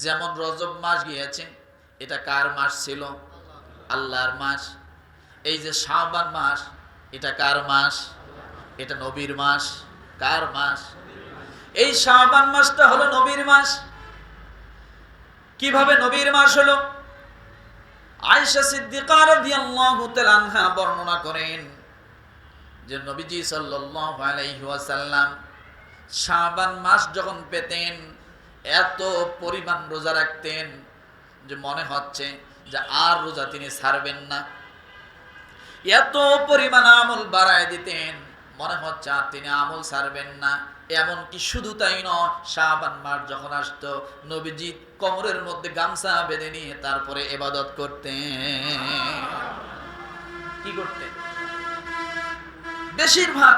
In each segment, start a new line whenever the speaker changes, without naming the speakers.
যেমন রজব মাস গিয়েছে, এটা কার মাস ছিল? আল্লাহর মাস। এই যে শাবান মাস, এটা কার মাস? এটা নবীর মাস। কার মাস? এই শাবান মাসটা হলো নবীর মাস। কিভাবে নবীর মাস হলো? আয়েশা সিদ্দিকা রাদিয়াল্লাহু তাআলা আনহা বর্ণনা করেন যে নবীজি সাল্লাল্লাহু আলাইহি ওয়াসাল্লাম শাবান মাস যখন পেতেন, এত পরিমাণ রোজা রাখতেন যে মনে হচ্ছে যে আর রোজা তিনি ছাড়বেন না। এত পরিমাণ আমল বাড়ায় দিতেন, মনে হচ্ছে আর তিনি আমল ছাড়বেন না। এমনকি শুধু তাই নয়, শাবান মাস যখন আসতো, নবীজি কোমরের মধ্যে গামছা বেঁধে নিয়ে তারপরে ইবাদত করতেন। কি করতেন? বেশিরভাগ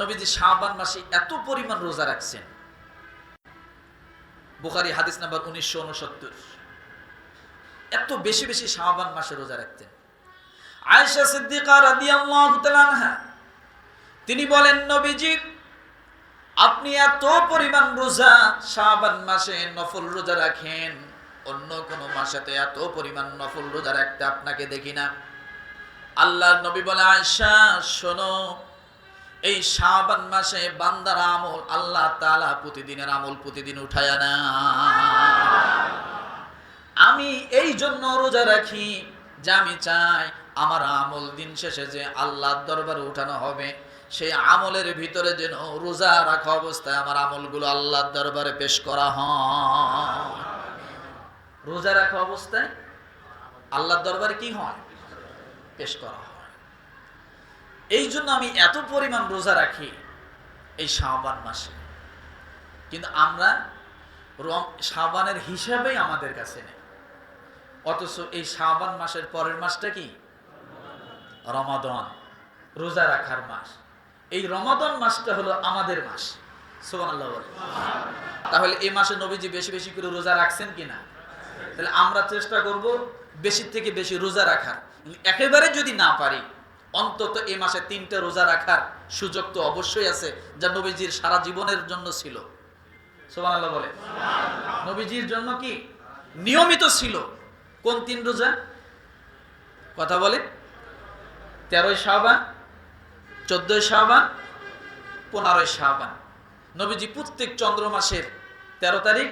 নবীজি শাবান মাসে এত পরিমাণ রোজা রাখছেন। বুখারী হাদিস নাম্বার 1969। এত বেশি বেশি শাবান মাসে রোজা রাখতেন। আয়েশা সিদ্দিকা রাদিয়াল্লাহু তাআলা আনহা তিনি বলেন, নবীজি আপনি এত পরিমাণ রোজা শাবান মাসে নফল রোজা রাখেন, অন্য কোন মাসেতে এত পরিমাণ নফল রোজা রাখতে আপনাকে দেখি না। আল্লাহর নবী বলে, আয়েশা শোনো, এই শাবান মাসে বান্দার আমল আল্লাহ তাআলা প্রতিদিনের আমল প্রতিদিন উঠায় না। আমি এই জন্য রোজা রাখি যে আমি চাই আমার আমল দিন শেষে যে আল্লাহর দরবারে উঠানো হবে, সেই আমলের ভিতরে যেন রোজা রাখা অবস্থায় আমার আমলগুলো আল্লাহর দরবারে পেশ করা হয়। রোজা রাখা অবস্থায় আল্লাহর দরবারে কি হয়? পেশ করা হয়। এই জন্য আমি এত পরিমাণ রোজা রাখি এই শাবান মাসে। কিন্তু আমরা শাবানের হিসাবেই আমাদের কাছে নেই, অথচ এই শাবান মাসের পরের মাসটা কি? রমাদান, রোজা রাখার মাস। এই রমাদান মাসটা হলো আমাদের মাস। সুবহানাল্লাহ বলেন। তাহলে এই মাসে নবীজি বেশি বেশি করে রোজা রাখছেন কিনা? তাহলে আমরা চেষ্টা করব বেশি থেকে বেশি রোজা রাখার। একেবারে যদি না পারি, অন্তত এই মাসে 3টা রোজা রাখার সুযোগ তো অবশ্যই আছে, যা নবীজির সারা জীবনের জন্য ছিল। সুবহানাল্লাহ বলেন। নবীজির জন্য কি নিয়মিত ছিল? কোন 3 রোজা? কথা বলে। 13ই শাবান, 14ই শাবান, 15ই শাবান। নবীজি প্রত্যেক চন্দ্র মাসের 13 তারিখ,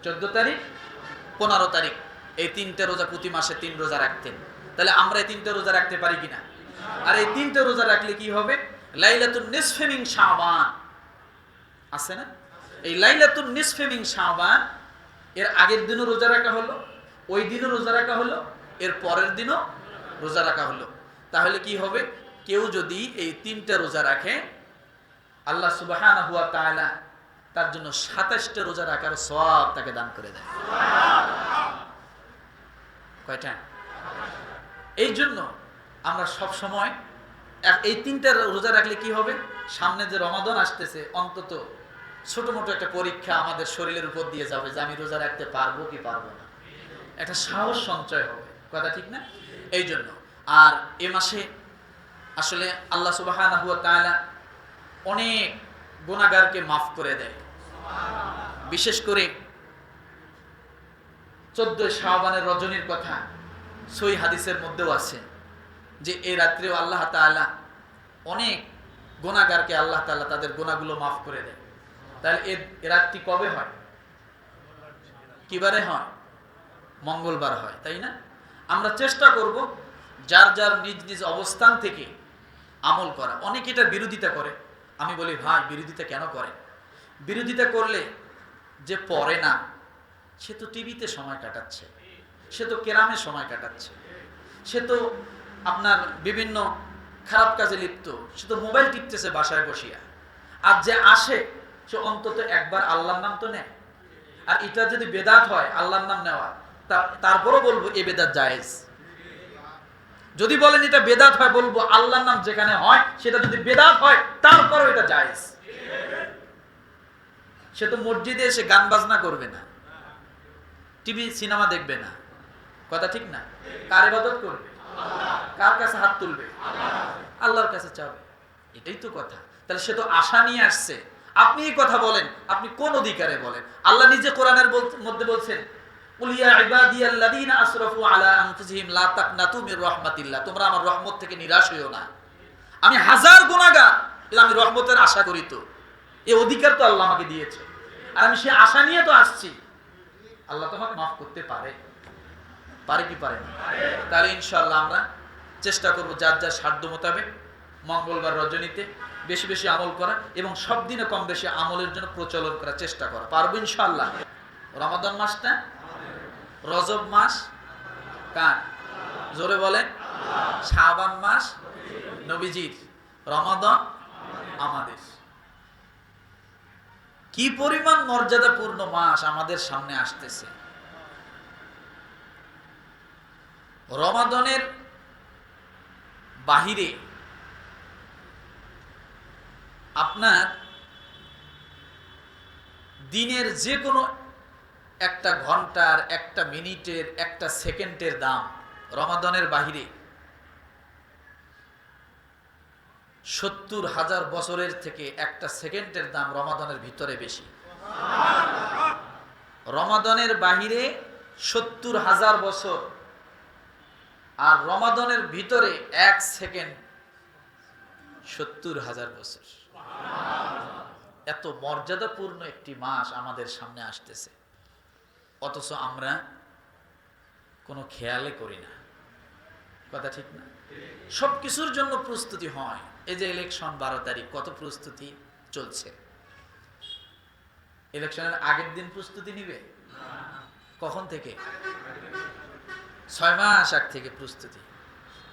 14 তারিখ, 15 তারিখ এই 3টে রোজা প্রতি মাসে 3 রোজা রাখতেন। তাহলে আমরা এই 3টে রোজা রাখতে পারি কিনা? আর এই 3টে রোজা রাখলে কি হবে? লাইলাতুন নিসফে মিন শাবান আছে না? এই লাইলাতুন নিসফে মিন শাবান এর আগের দিনও রোজা রাখা হলো, ওই দিনও রোজা রাখা হলো, এর পরের দিনও রোজা রাখা হলো। তাহলে কি হবে? কেউ যদি এই 3টে রোজা রাখে, আল্লাহ সুবহানাহু ওয়া তাআলা তার জন্য 27টা রোজা রাখার সওয়াব তাকে দান করে দেয়। কয়টা? এই জন্য আমরা সব সময় এই 3টা রোজা রাখলে কি হবে? সামনে যে রমাদান আসতেছে, অন্তত ছোট মোটো একটা পরীক্ষা আমাদের শরীরের উপর দিয়ে যাবে যে আমি রোজা রাখতে পারবো কি পারবো না। একটা সাহস সঞ্চয় হবে। কথা ঠিক না? এই জন্য আর এ মাসে আসলে আল্লাহ সুবহানাহু ওয়া তাআলা অনেক গুনাহগারকে মাফ করে দেয়। বিশেষ করে 14 শাবানের রজনীর কথা সহিহ হাদিসের মধ্যেও আছে যে এই রাত্রেও আল্লাহ তাআলা অনেক গুনাহগারকে আল্লাহ তাআলা তাদের গুনাহগুলো মাফ করে দেয়। তাহলে এই রাতটি কবে হয়? কিবারে হয়? মঙ্গলবার হয়, তাই না? আমরা চেষ্টা করব যার যার নিজ নিজ অবস্থান থেকে আমল করা। অনেকে এটা বিরোধিতা করে। আমি বলি, ভাই বিরোধিতা কেন করে? বিরোধিতা করলে যে পড়ে না, সে তো টিভিতে সময় কাটাচ্ছে, সে তো কেরামে সময় কাটাচ্ছে, সে তো আপনার বিভিন্ন খারাপ কাজে লিপ্ত, সে তো মোবাইল টিপতেছে বাসায় বসিয়া। আর যে আসে সে অন্তত একবার আল্লাহর নাম তো নেয়। আর এটা যদি বেদাত হয় আল্লাহর নাম নেওয়া, তারপরও বলবো এ বেদাত জায়েজ। যদি বলেন এটা বেদাত হয়, বলবো আল্লাহর নাম যেখানে হয় সেটা যদি বেদাত হয় তারপরও এটা জায়েজ। সে তো মসজিদে এসে গান বাজনা করবে না, টিভি সিনেমা দেখবে না। কথা ঠিক না? কার ইবাদত করবে? কার কাছে হাত তুলবে? আল্লাহর কাছে চাবে। এটাই তো কথা। তাহলে সে তো আশা নিয়ে আসছে, আপনি এই কথা বলেন, আপনি কোন অধিকারে বলেন? আল্লাহ নিজে কোরআনের মধ্যে বলছেন, কুল ইয়া ইবাদিয়াল্লাযীনা আসরাফু আলা আনফুসিহিম লা তাকনাতু মির রাহমাতিল্লাহ, তোমরা আমার রহমত থেকে নিরাশ হইও না। আমি হাজার গুনাহগার, কিন্তু আমি রহমতের আশা করি। তো এই অধিকার তো আল্লাহ আমাকে দিয়েছে, আর আমি সেই আশা নিয়ে তো আসছি। আল্লাহ তোমাকে মাফ করতে পারে, পারে কি পারে না? তাহলে ইনশাআল্লাহ আমরা চেষ্টা করব যার যার সাধ্য মোতাবেক মঙ্গলবার রজনীতে বেশি বেশি আমল করা এবং সব দিনে কম বেশি আমলের জন্য প্রচলন করার চেষ্টা করা। পারবো ইনশাআল্লাহ? রমাদান মাসটা, রজব মাস কার? জোরে বলেন। শাবান মাস নবীজির, রমাদান আমাদের। কি পরিমাণ মর্যাদাপূর্ণ মাস আমাদের সামনে আসতেছে। রমাদানের বাহিরে আপনার দিনের যে কোনো একটা ঘন্টার, একটা মিনিটের, একটা সেকেন্ডের দাম রমাদানের বাহিরে ৭০,০০০ বছরের থেকে একটা সেকেন্ডের দাম রমাদানের ভিতরে বেশি। রমাদানের বাহিরে ৭০,০০০ বছর, আর রমাদানের ভিতরে এক সেকেন্ড ৭০,০০০ বছর। এত মর্যাদাপূর্ণ একটি মাস আমাদের সামনে আসতেছে, অথচ আমরা কোনো খেয়ালে করি না। কথা ঠিক না? সবকিছুর জন্য প্রস্তুতি হয়। এই যে ইলেকশন 12 তারিখ, কত প্রস্তুতি চলছে। ইলেকশনের আগের দিন প্রস্তুতি নিবে? কখন থেকে? 6 মাস আগ থেকে প্রস্তুতি।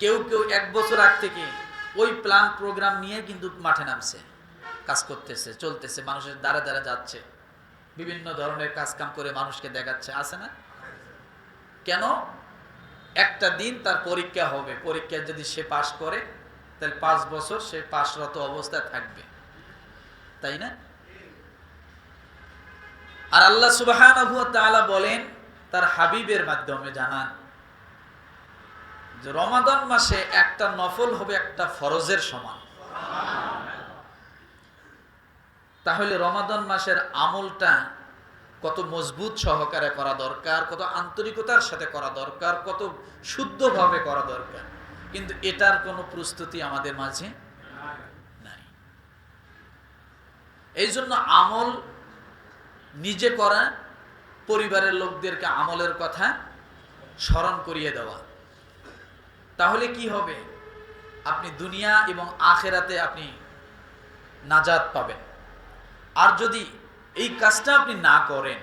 কেউ কেউ 1 বছর আগ থেকে ওই প্ল্যান প্রোগ্রাম নিয়ে কিন্তু মাঠে নামছে, কাজ করতেছে, চলতেছে, মানুষের দ্বারা দ্বারা যাচ্ছে, বিভিন্ন ধরনের কাজ কাম করে মানুষকে দেখাচ্ছে, আছে না? কেন? একটা দিন তার পরীক্ষা হবে, পরীক্ষায় যদি সে পাশ করে তাহলে 5 বছর সে পাশরত অবস্থায় থাকবে, তাই না? আর আল্লাহ সুবহানাহু ওয়া তাআলা বলেন, তার হাবিবের মাধ্যমে জানান যে রমাদান মাসে একটা নফল হবে একটা ফরজের সমান। তাহলে রমাদান মাসের আমলটা কত মজবুত সহকারে করা দরকার, কত আন্তরিকতার সাথে করা দরকার, কত শুদ্ধভাবে করা দরকার, কিন্তু এটার কোনো প্রস্তুতি আমাদের মাঝে নাই। এই জন্য আমল নিজে করা, পরিবারের লোকদেরকে আমলের কথা স্মরণ করিয়ে দেওয়া। তাহলে কি হবে? আপনি দুনিয়া এবং আখেরাতে আপনি নাজাত পাবেন। আর যদি এই কাজটা আপনি না করেন,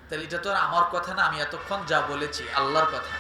তাহলে এটা তো আর আমার কথা না, আমি এতক্ষণ যা বলেছি আল্লাহর কথা।